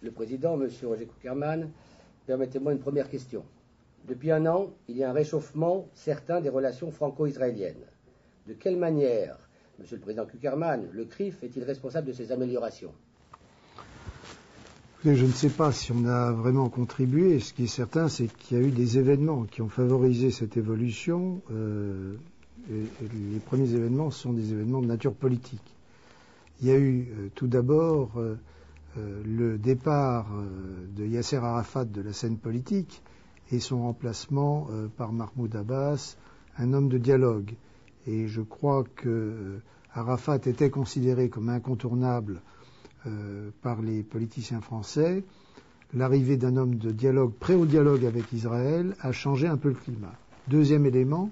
le Président, M. Roger Kuckerman, permettez-moi une première question. Depuis un an, il y a un réchauffement certain des relations franco-israéliennes. De quelle manière, M. le Président Kuckerman, le CRIF est-il responsable de ces améliorations? Je ne sais pas si on a vraiment contribué. Ce qui est certain, c'est qu'il y a eu des événements qui ont favorisé cette évolution. Et les premiers événements sont des événements de nature politique. Il y a eu tout d'abord le départ de Yasser Arafat de la scène politique et son remplacement par Mahmoud Abbas, un homme de dialogue. Et je crois que Arafat était considéré comme incontournable par les politiciens français. L'arrivée d'un homme de dialogue, prêt au dialogue avec Israël, a changé un peu le climat. Deuxième élément,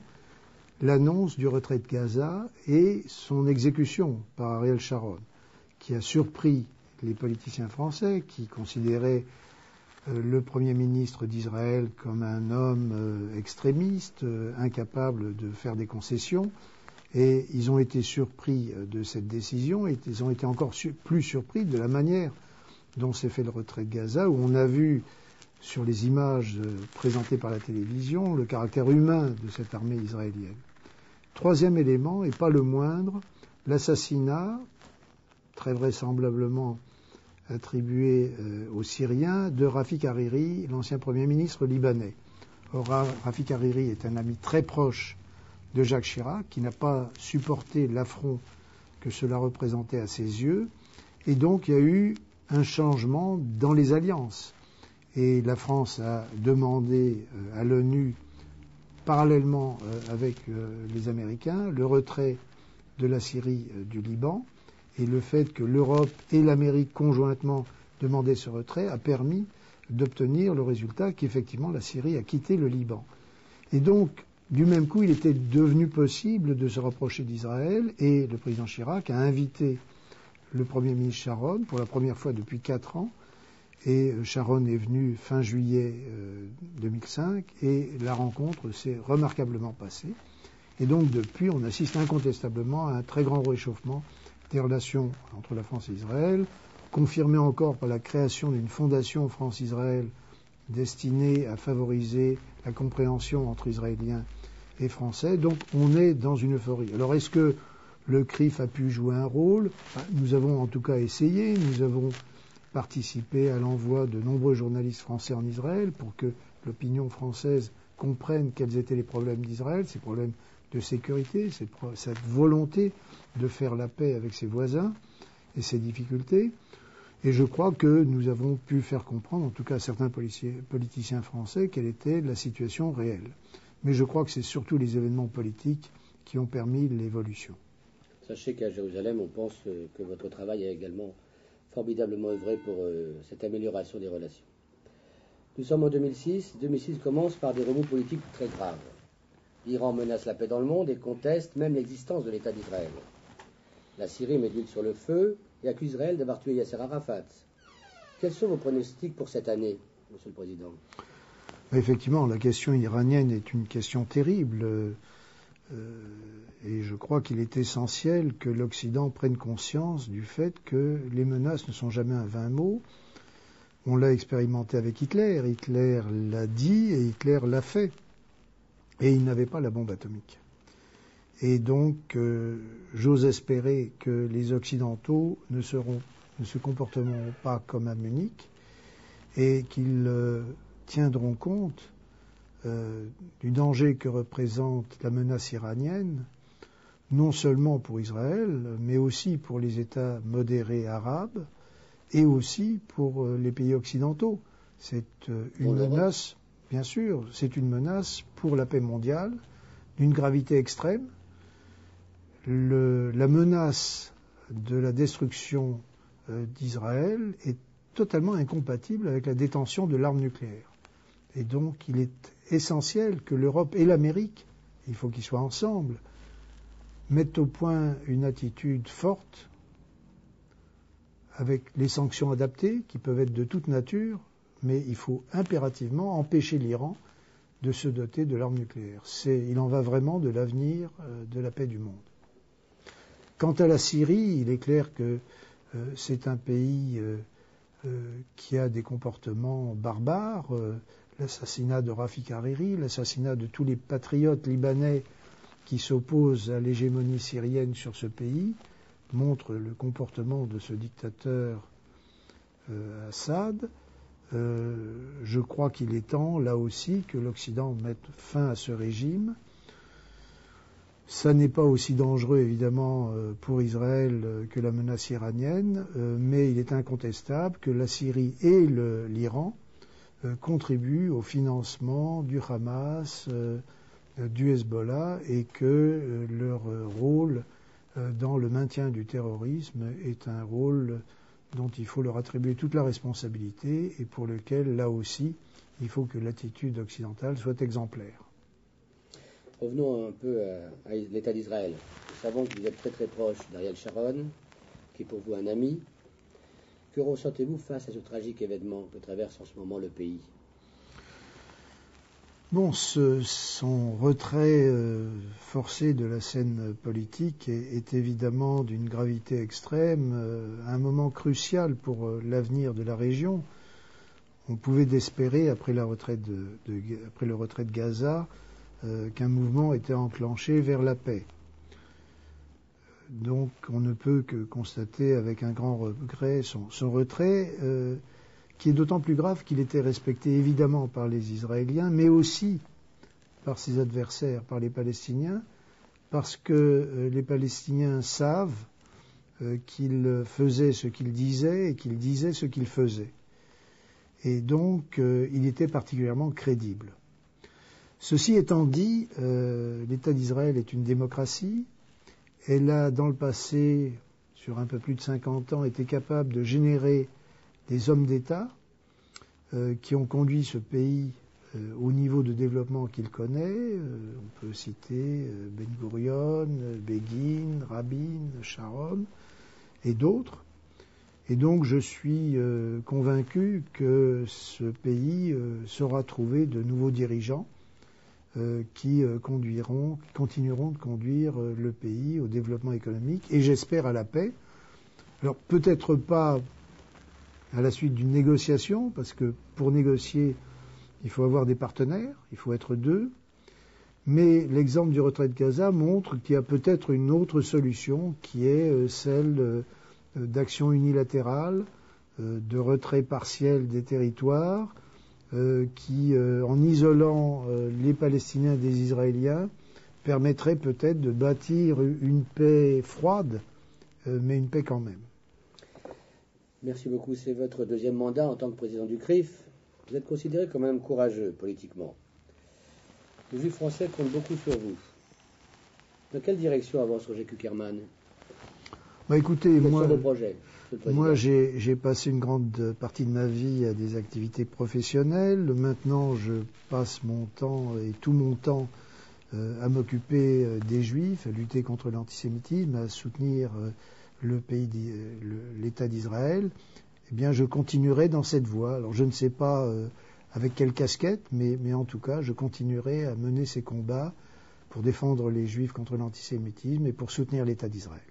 l'annonce du retrait de Gaza et son exécution par Ariel Sharon, qui a surpris les politiciens français, qui considéraient le Premier ministre d'Israël comme un homme extrémiste, incapable de faire des concessions. Et ils ont été surpris de cette décision, et ils ont été encore plus surpris de la manière dont s'est fait le retrait de Gaza, où on a vu sur les images présentées par la télévision le caractère humain de cette armée israélienne. Troisième élément, et pas le moindre, l'assassinat, très vraisemblablement attribué aux Syriens, de Rafik Hariri, l'ancien Premier ministre libanais. Or, Rafik Hariri est un ami très proche de Jacques Chirac, qui n'a pas supporté l'affront que cela représentait à ses yeux, et donc il y a eu un changement dans les alliances. Et la France a demandé à l'ONU, parallèlement avec les Américains, le retrait de la Syrie du Liban, et le fait que l'Europe et l'Amérique conjointement demandaient ce retrait a permis d'obtenir le résultat qu'effectivement la Syrie a quitté le Liban. Et donc, du même coup, il était devenu possible de se rapprocher d'Israël, et le président Chirac a invité le Premier ministre Sharon pour la première fois depuis 4 ans, et Sharon est venu fin juillet 2005, et la rencontre s'est remarquablement passée. Et donc depuis, on assiste incontestablement à un très grand réchauffement des relations entre la France et Israël, confirmé encore par la création d'une fondation France-Israël destinée à favoriser la compréhension entre Israéliens et Français. Donc on est dans une euphorie. Alors est-ce que le CRIF a pu jouer un rôle? Nous avons en tout cas essayé, nous avons participé à l'envoi de nombreux journalistes français en Israël pour que l'opinion française comprenne quels étaient les problèmes d'Israël, ses problèmes de sécurité, cette volonté de faire la paix avec ses voisins et ses difficultés. Et je crois que nous avons pu faire comprendre, en tout cas à certains politiciens français, quelle était la situation réelle. Mais je crois que c'est surtout les événements politiques qui ont permis l'évolution. Sachez qu'à Jérusalem, on pense que votre travail a également formidablement œuvré pour cette amélioration des relations. Nous sommes en 2006. 2006 commence par des remous politiques très graves. L'Iran menace la paix dans le monde et conteste même l'existence de l'État d'Israël. La Syrie met de l'huile sur le feu et accuse Israël d'avoir tué Yasser Arafat. Quels sont vos pronostics pour cette année, Monsieur le Président? Effectivement, la question iranienne est une question terrible. Et je crois qu'il est essentiel que l'Occident prenne conscience du fait que les menaces ne sont jamais un vain mot. On l'a expérimenté avec Hitler. Hitler l'a dit et Hitler l'a fait. Et il n'avait pas la bombe atomique. Et donc, j'ose espérer que les Occidentaux ne se comporteront pas comme à Munich et qu'ils tiendront compte du danger que représente la menace iranienne, non seulement pour Israël, mais aussi pour les États modérés arabes et aussi pour les pays occidentaux. C'est une menace, bien sûr, c'est une menace pour la paix mondiale, d'une gravité extrême. La menace de la destruction d'Israël est totalement incompatible avec la détention de l'arme nucléaire. Et donc, il est essentiel que l'Europe et l'Amérique, il faut qu'ils soient ensemble, mettent au point une attitude forte avec les sanctions adaptées, qui peuvent être de toute nature, mais il faut impérativement empêcher l'Iran de se doter de l'arme nucléaire. Il en va vraiment de l'avenir de la paix du monde. Quant à la Syrie, il est clair que c'est un pays qui a des comportements barbares, l'assassinat de Rafik Hariri, l'assassinat de tous les patriotes libanais qui s'opposent à l'hégémonie syrienne sur ce pays, montre le comportement de ce dictateur Assad. Je crois qu'il est temps, là aussi, que l'Occident mette fin à ce régime. Ça n'est pas aussi dangereux, évidemment, pour Israël que la menace iranienne, mais il est incontestable que la Syrie et l'Iran contribuent au financement du Hamas, du Hezbollah, et que leur rôle dans le maintien du terrorisme est un rôle dont il faut leur attribuer toute la responsabilité et pour lequel, là aussi, il faut que l'attitude occidentale soit exemplaire. Revenons un peu à l'État d'Israël. Nous savons que vous êtes très très proche d'Ariel Sharon, qui est pour vous un ami. Que ressentez-vous face à ce tragique événement que traverse en ce moment le pays ? Bon, son retrait forcé de la scène politique est évidemment d'une gravité extrême, un moment crucial pour l'avenir de la région. On pouvait espérer, après le retrait de Gaza, qu'un mouvement était enclenché vers la paix. Donc on ne peut que constater avec un grand regret son retrait, qui est d'autant plus grave qu'il était respecté évidemment par les Israéliens, mais aussi par ses adversaires, par les Palestiniens, parce que les Palestiniens savent qu'il faisait ce qu'il disait et qu'il disait ce qu'il faisait. Et donc il était particulièrement crédible. Ceci étant dit, l'État d'Israël est une démocratie. Elle a, dans le passé, sur un peu plus de 50 ans, été capable de générer des hommes d'État qui ont conduit ce pays au niveau de développement qu'il connaît. On peut citer Ben-Gurion, Begin, Rabin, Sharon et d'autres. Et donc je suis convaincu que ce pays saura trouver de nouveaux dirigeants qui continueront de conduire le pays au développement économique et j'espère à la paix. Alors peut-être pas à la suite d'une négociation, parce que pour négocier, il faut avoir des partenaires, il faut être deux, mais l'exemple du retrait de Gaza montre qu'il y a peut-être une autre solution qui est celle d'action unilatérale, de retrait partiel des territoires, qui, en isolant les Palestiniens des Israéliens, permettrait peut-être de bâtir une paix froide, mais une paix quand même. Merci beaucoup. C'est votre deuxième mandat en tant que président du CRIF. Vous êtes considéré comme un homme courageux politiquement. Les Juifs français comptent beaucoup sur vous. Dans quelle direction avance Roger Kuckerman ? Écoutez, quels sont vos projets ? Moi, j'ai passé une grande partie de ma vie à des activités professionnelles. Maintenant, je passe mon temps et tout mon temps à m'occuper des Juifs, à lutter contre l'antisémitisme, à soutenir l'État d'Israël. Eh bien, je continuerai dans cette voie. Alors, je ne sais pas avec quelle casquette, mais en tout cas, je continuerai à mener ces combats pour défendre les Juifs contre l'antisémitisme et pour soutenir l'État d'Israël.